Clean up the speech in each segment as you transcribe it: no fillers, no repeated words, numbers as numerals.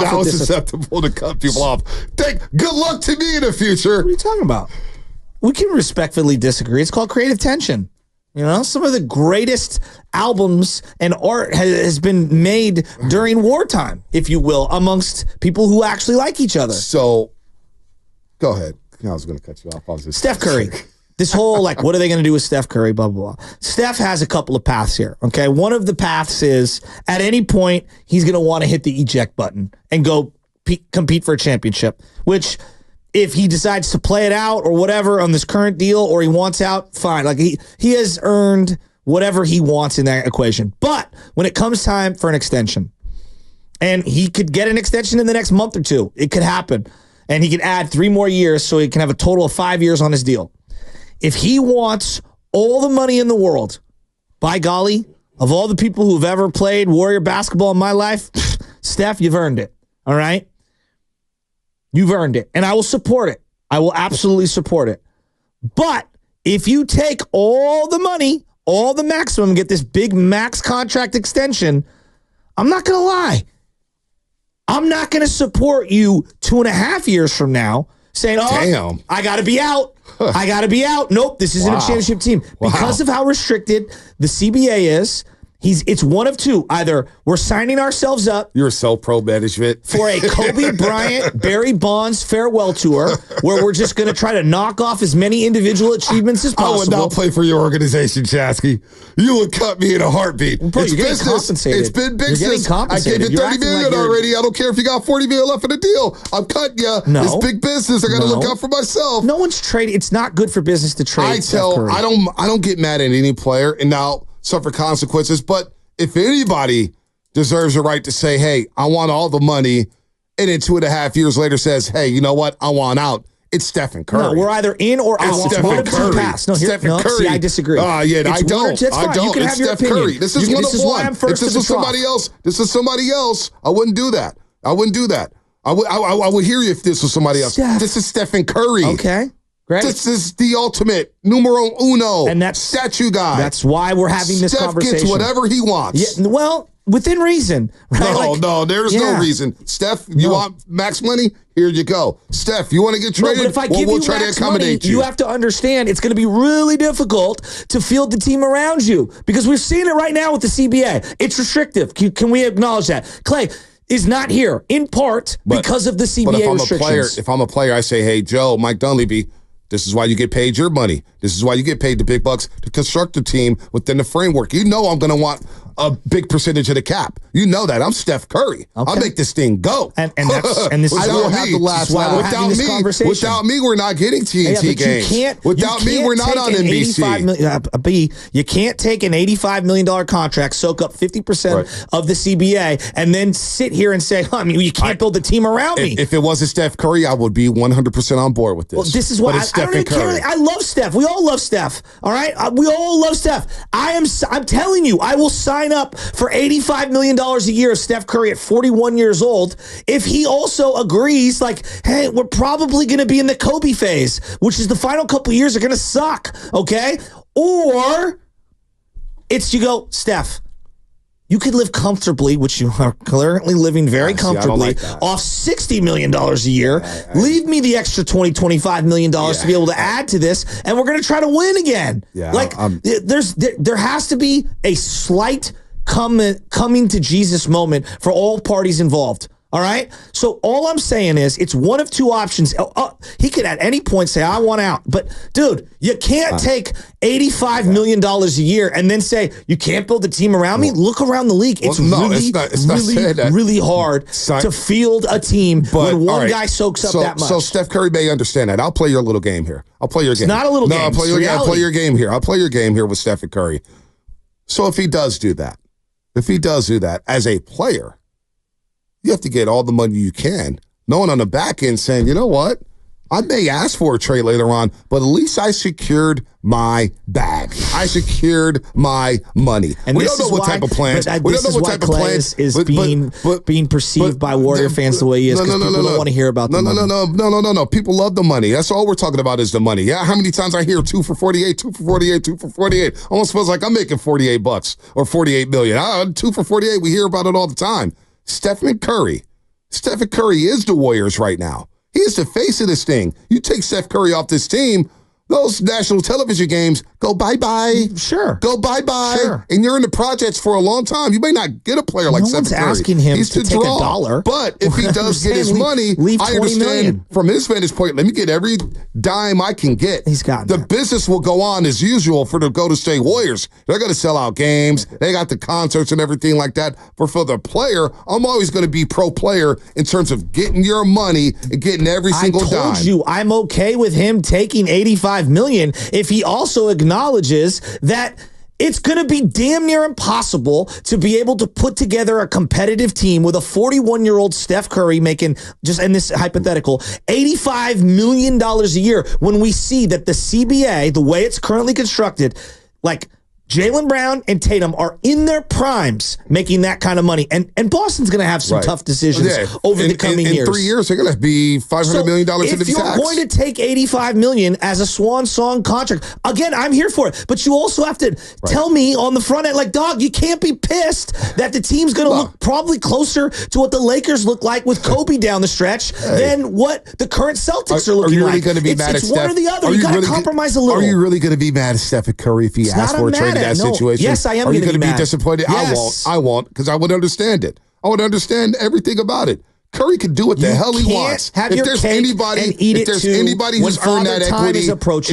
Now it's susceptible to cut people off. Good luck to me in the future. What are you talking about? We can respectfully disagree. It's called creative tension. You know, some of the greatest albums and art has been made during wartime, if you will, amongst people who actually like each other. So, go ahead. I was going to cut you off. Steph Curry. This whole, like, what are they going to do with Steph Curry, blah, blah, blah. Steph has a couple of paths here, okay? One of the paths is, at any point, he's going to want to hit the eject button and go compete for a championship, which, if he decides to play it out or whatever on this current deal, or he wants out, fine. Like, he has earned whatever he wants in that equation. But when it comes time for an extension, and he could get an extension in the next month or two, it could happen, and he could add 3 more years so he can have a total of 5 years on his deal. If he wants all the money in the world, by golly, of all the people who've ever played Warrior basketball in my life, Steph, you've earned it. All right? You've earned it. And I will support it. I will absolutely support it. But if you take all the money, all the maximum, get this big max contract extension, I'm not going to lie. I'm not going to support you 2.5 years from now saying, oh, damn, I got to be out. I got to be out. Nope, this isn't a championship team. Because of how restricted the CBA is, it's one of two. Either we're signing ourselves up. You're so pro management. For a Kobe Bryant, Barry Bonds farewell tour, where we're just going to try to knock off as many individual achievements as possible. I would not play for your organization, Chasky. You would cut me in a heartbeat. Bro, it's business. It's been business. I gave you $30 million already. I don't care if you got $40 million left in the deal. I'm cutting you. No. It's big business. I got to look out for myself. No one's trading. It's not good for business to trade. I don't get mad at any player, and now suffer consequences. But if anybody deserves a right to say, hey, I want all the money, and then 2.5 years later says, hey, you know what? I want out. It's Stephen Curry. No, we're either in or out. Stephen Curry. No, Stephen Curry. See, I disagree. Yeah, I don't. I don't. You can have your opinion. Curry. This is one of one. If this was somebody else, I wouldn't do that. I would hear you if this was somebody else. This is Stephen Curry. Okay. Great. This is the ultimate numero uno. And that's statue guy. That's why we're having this conversation. Steph gets whatever he wants. Yeah, well, within reason. Right? No, there's no reason. Steph, you want max money? Here you go. Steph, you want to get traded? But if I give we'll you try max to accommodate money, you have to understand it's going to be really difficult to field the team around you, because we're seeing it right now with the CBA. It's restrictive. Can we acknowledge that? Klay is not here in part because of the CBA restrictions. If I'm a player, I say, hey, Joe, Mike Dunleavy, this is why you get paid your money. This is why you get paid the big bucks to construct a team within the framework. You know I'm going to want a big percentage of the cap. You know that. I'm Steph Curry. Okay. I'll make this thing go. And this is why without me, we're not getting TNT games. Without me, we're not on NBC. You can't take an $85 million contract, soak up 50% of the CBA, and then sit here and say, I mean, you can't build a team around me. If it wasn't Steph Curry, I would be 100% on board with this. Well, this is why I don't even care. I love Steph. We all love Steph. All right? We all love Steph. I'm telling you, I will sign up for $85 million a year of Steph Curry at 41 years old if he also agrees, like, hey, we're probably going to be in the Kobe phase, which is the final couple of years are going to suck, okay? Or it's you go, Steph, you could live comfortably, which you are currently living very comfortably, off $60 million a year. Leave me the extra $20, $25 million to be able to add to this, and we're going to try to win again. There has to be a slight coming to Jesus moment for all parties involved. All right? So all I'm saying is it's one of two options. He could at any point say, I want out. But, dude, you can't take $85 million a year and then say, you can't build a team around me? Look around the league. It's really hard to field a team when one guy soaks up that much. So Steph Curry may understand that. I'll play your little game here. I'll play your game. It's not a little game. I'll play your game here. I'll play your game here with Stephen Curry. So if he does do that, as a player, you have to get all the money you can. No one on the back end saying, you know what? I may ask for a trade later on, but at least I secured my bag. I secured my money. And we don't know what type of plans. We don't know what type of plans is being perceived by Warrior fans the way he is. People don't want to hear about the money. No. People love the money. That's all we're talking about is the money. Yeah, how many times I hear 2 for 48, 2 for 48, 2 for 48. Almost feels like I'm making $48 or $48 million. 2 for 48. We hear about it all the time. Stephen Curry Stephen Curry is the Warriors right now. He is the face of this thing. You take Steph Curry off this team, those national television games go bye-bye. Sure. Go bye-bye. Sure. And you're in the projects for a long time. You may not get a player like Stephen Curry. No one's asking him He's to take $1. But if he does get his money, I understand from his vantage point, let me get every dime I can get. He's got the business will go on as usual for the Golden State Warriors. They're going to sell out games. They got the concerts and everything like that. But for the player, I'm always going to be pro-player in terms of getting your money and getting every single dime. I told you I'm okay with him taking $85 million if he also acknowledges that it's going to be damn near impossible to be able to put together a competitive team with a 41-year-old Steph Curry making, just in this hypothetical, $85 million a year when we see that the CBA, the way it's currently constructed, like Jaylen Brown and Tatum are in their primes making that kind of money. And Boston's going to have some tough decisions over the coming years. In 3 years, they're going to be $500 million in the tax. If you're going to take $85 million as a swan song contract, again, I'm here for it. But you also have to tell me on the front end, like, dog, you can't be pissed that the team's going to look probably closer to what the Lakers look like with Kobe down the stretch than what the current Celtics are looking like. Are you really going to be mad at Steph? It's one or the other. You got to compromise a little. Are you really going to be mad at Stephen Curry if he asks for a trade in that situation? Yes, I am. Are you going to be disappointed? Yes. I won't, because I would understand it. I would understand everything about it. Curry can do what the hell he wants. If there's anybody who's earned that equity,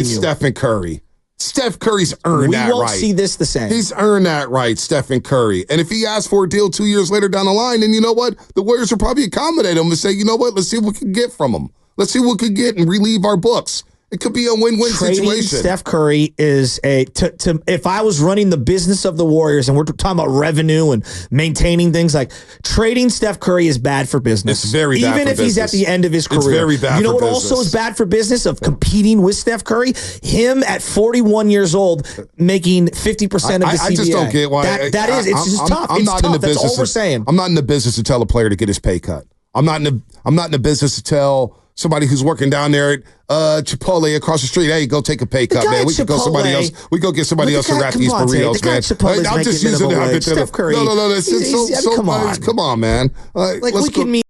it's Stephen Curry. Steph Curry's earned that right. We won't see this the same. He's earned that right, Stephen Curry. And if he asks for a deal 2 years later down the line, then you know what? The Warriors will probably accommodate him and say, you know what? Let's see what we can get from him. Let's see what we can get and relieve our books. It could be a win-win situation. Steph Curry is if I was running the business of the Warriors and we're talking about revenue and maintaining things, like trading Steph Curry is bad for business. It's very bad Even for if he's at the end of his career. It's very bad for business. You know what also is bad for business of competing with Steph Curry? Him at 41 years old making 50% of the CBA. I just don't get why. It's just tough. I'm not in the business. That's all we're saying. I'm not in the business to tell a player to get his pay cut. I'm not in the business to tell somebody who's working down there at Chipotle across the street, hey, go take a pay cut, man. We could go somebody else. We go get somebody else to wrap these burritos, man. I'm just using it. Steph Curry. No. Come on, man. Like we can meet.